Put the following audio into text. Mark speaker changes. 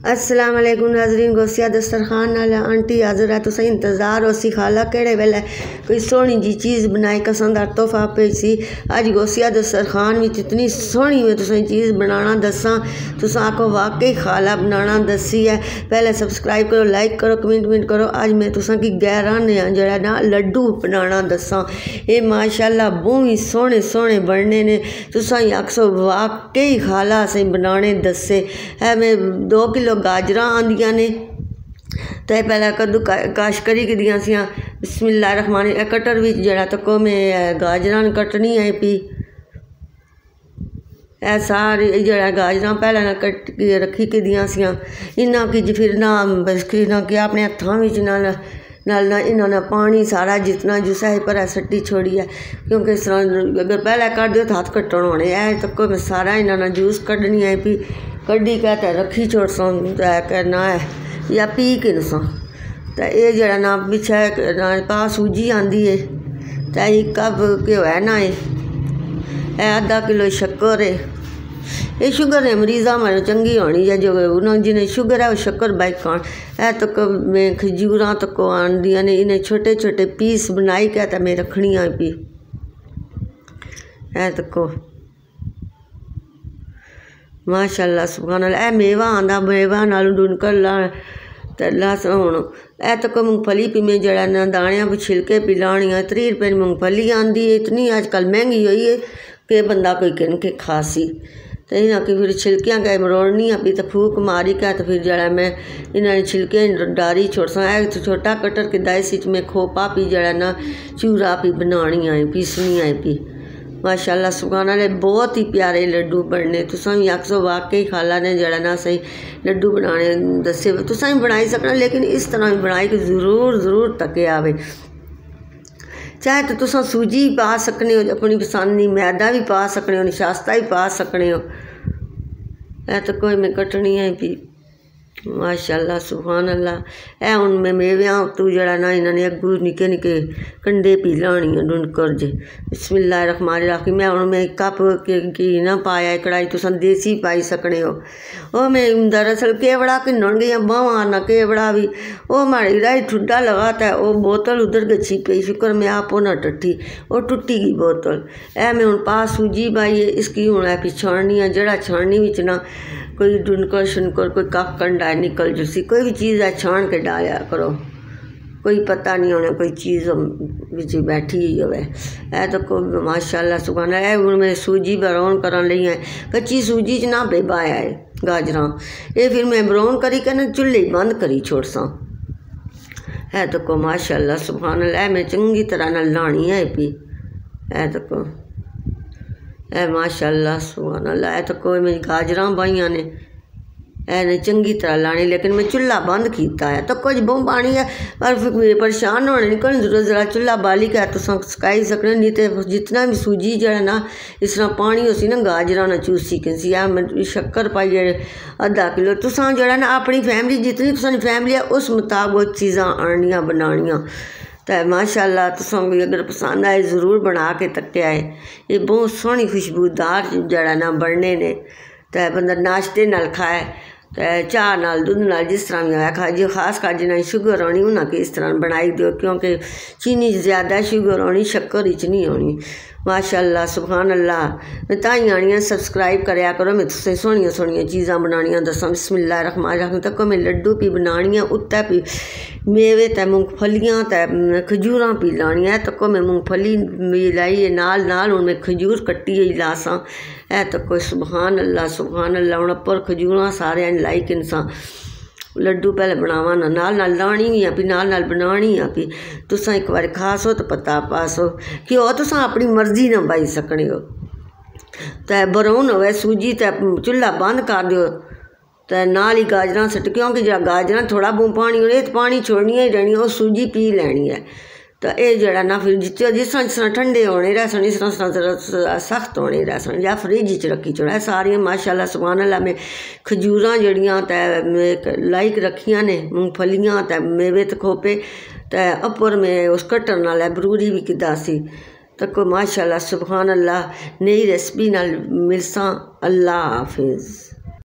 Speaker 1: अस्सलाम वालेकुम नाज़रीन। गोसिया दस्तरखान नाल आंटी हाज़र है। तुसा इंतज़ार हो सी खाला केड़े वेले कोई सोहनी जी चीज़ बनाई कसंदार तोहफा पेश सी। अज गोसिया दस्तरखान में इतनी सोहनी में तुसें चीज़ बनाना दसा। तुसा आखो वाकई खाला बनाना दसी है। पहले सब्सक्राइब करो, लाइक करो, कमेंट करो। अज मैं तुसा की गैरा ने जड़ा ना लड्डू बनाना दसा। ये माशाअल्लाह बहुत ही सोहने सोहने बनने ने। तुसा ही आखो वाकई खाला असें बनाने दसे है। मैं 2 किलो गाजरां आंदियां ने ते पहले कद्दू काश करी दियां सियां। बिस्मिल्लाह रहमान कटर विच जड़ा तको मैं गाजरां कटनी है पी ए सारी जड़ा गाजरां पहले ना कट के रखी के दियां सियां। इन्ना कि फिर ना बस कि ना कि अपने हत्थां विच नाल इन्होंने पानी सारा जितना जुसा है पर सट्टी छोड़ी है, क्योंकि इस तरह अगर पहले कर दो तो हाथ कट्टन होने है। तक मैं सारा इन्होंने जूस कड्ढनी है पी कड्ढी कहते रखी छोड़ सौ करना है या पी के नसा। तो ये जरा ना पिछे ना पा सूजी आंदी है तो एक कप घ्यो है ना ये आधा किलो शक्कर है। ये शुगर है मरीज़ा मारे चंगी होनी है जो उन्होंने जिन्हें शुगर है वो शक्कर बाइक खान है। तो मैं खजूर तक आंदियां ने इन्हें छोटे छोटे पीस बनाई कहता मैं रखनी है पी है तको माशाअल्लाह सुभान अल्लाह। ए मेवा आंदा मेवा नाल डुनकर ला लहसुन हुण ए तक मूंगफली पी मैं जड़ा ना दाणियां पे छिलके पी लानी है। 30 रुपए मूंगफली आंदी है। इतनी आजकल महंगी हुई है कि बंदा कोई किन के खासी तो इन्हें कि फिर छिलकियाँ गए मरोड़नी पी तो फूक मारी क्या तो फिर जड़ा मैं इन्हें छिलके डारी छोड़ सा तो छोटा कटर के दाइस में खोपा पी जड़ा ना चूरा पी बनानी है पीसनी है पी माशाअल्लाह सुभान अल्लाह। बहुत ही प्यारे लड्डू बनने। तुसा भी आखो वाकई खाला ने जड़ा ना सही लड्डू बनाने दसे। तुसा भी बनाई सकना लेकिन इस तरह भी बनाई कि ज़रूर तके आवे। चाहे तो तुसा सूजी पा सकने हो अपनी पसंद की, मैदा भी पा सकने हो, निशास्ता भी पा सकने हो। ऐ तो कोई मैं कटनी है पी माशाअल्लाह सुभान अल्लाह। ए हुण मैं मेवियां तू जड़ा ना इन्होंने अगू निके निके कंडे पी लानी है डुनकर जे। बिस्मिल्लाह रहमान रहीम। मैं हुण मैं कप घी ना पाया कढ़ाई तुसा देसी पाई सकने हो। ओ मैं दरअसल केवड़ा किन्नण गई बावां ना केवड़ा भी ओ माड़ी राई ठुड्डा लगाता है। वो बोतल उधर गच्छी पई शुक्र मैं आप ना टट्ठी वो टुट्टी गई बोतल। ए मैं हुण पा सूजी पाई है इसकी हुण ऐ पी छाननी है। जड़ा छाननी विच ना कोई डुनकर शुनकर कोई कप कंडा निकल जुसी कोई भी चीज़ है छान के डालिया करो। कोई पता नहीं होना कोई चीज़ बिच बैठी ही होवे। ऐ तो को माशाअल्लाह सुभान अल्लाह। हुण मैं सूजी ब्राउन करन लई है। कच्ची सूजी च ना बेबाया है गाजरां ये फिर मैं ब्राउन करी के ना चुल्हे बंद करी छोड़ सा है। तो को माशाअल्लाह सुभान अल्लाह। मैं चंगी तरह ना लानी है पी है तो को ए माशाअल्लाह सुभान अल्लाह। ए तो कोई मैं गाजरां पाइयां ने ने चंगी तरह लानी लेकिन मैं चूल्हा बंद किया है। तो कुछ बहु पानी है पर परेशान होने निकल जरूरत जरा चूल्हा बाली के तुस सकाई सकने नहीं तो जितना भी सूजी जड़ा ना इस तरह पानी हो सी ना गाजरा ना चूसी के सी शक्कर पाइए आधा किलो। तुसा जड़ा ना अपनी फैमिली जितनी तुसानी फैमिली है उस मुताबिक चीज़ां आनियाँ बनानियाँ तो माशाअल्लाह। तुसा भी अगर पसंद आए ज़रूर बना के तके आए। ये बहुत सोहनी खुशबूदार जड़ा ना बनने ने तो बंदा नाश्ते नाल खाए तो चाह नाल दूध नाल जिस तरह भी आया खाए। जो खास कर जिन्हें शुगर होनी उन्हें इस तरह बनाई दो क्योंकि चीनी ज़्यादा शुगर होनी शक्कर ही नहीं होनी माशाअल्लाह सुभान अल्लाह। मैं ताई आनी है सब्सक्राइब कराया करो। मैं तुसें सोहनियां सोहनियां चीज़ां बनानियां दसा। बिस्मिल्लाह रहमान रहीम। तक मैं लड्डू पी बनानियां उत्ते पी मेवे ते मूंगफलियां ते खजूरां पी लानियां। तक मैं मूंगफली लाई नाल नाल हुण मैं खजूर कट्टी लासा है। तो कोई सुभान अल्लाह हुण उपर खजूरां सारे लाई के इंसान लड्डू पहले बनावा ना नाल लानी भी है पी नाल बनानी है पी। तुसा एक बार खासो तो पता पासो कि हो तुसा अपनी मर्जी ना पाई सकने हो। तो ब्राउन होवे सूजी तो चूल्हा बंद कर दो तो नाल ही गाजरां सट क्योंकि जो गाजरां थोड़ा बहुत पानी होने तो पानी छोड़नी ही रहनी वो सूजी पी लैनी है। तो ये जड़ा ना फिर जिस तरह ठंडे होने रहसन इस तरह सख्त होने रहसन या फ्रिज च रखी छोड़ा सारिया माशाअल्लाह सुभान अल्लाह। में खजूरां जड़ियाँ तो लाइक रखियाँ ने मूंगफलियाँ तो मेवे तो खोपे तो उपर में उस कट्टन नाल बरूरी भी किदा सी। तो को माशाअल्लाह सुभान अल्लाह। नई रेसिपी नाल मिलसां। अल्लाह हाफिज़।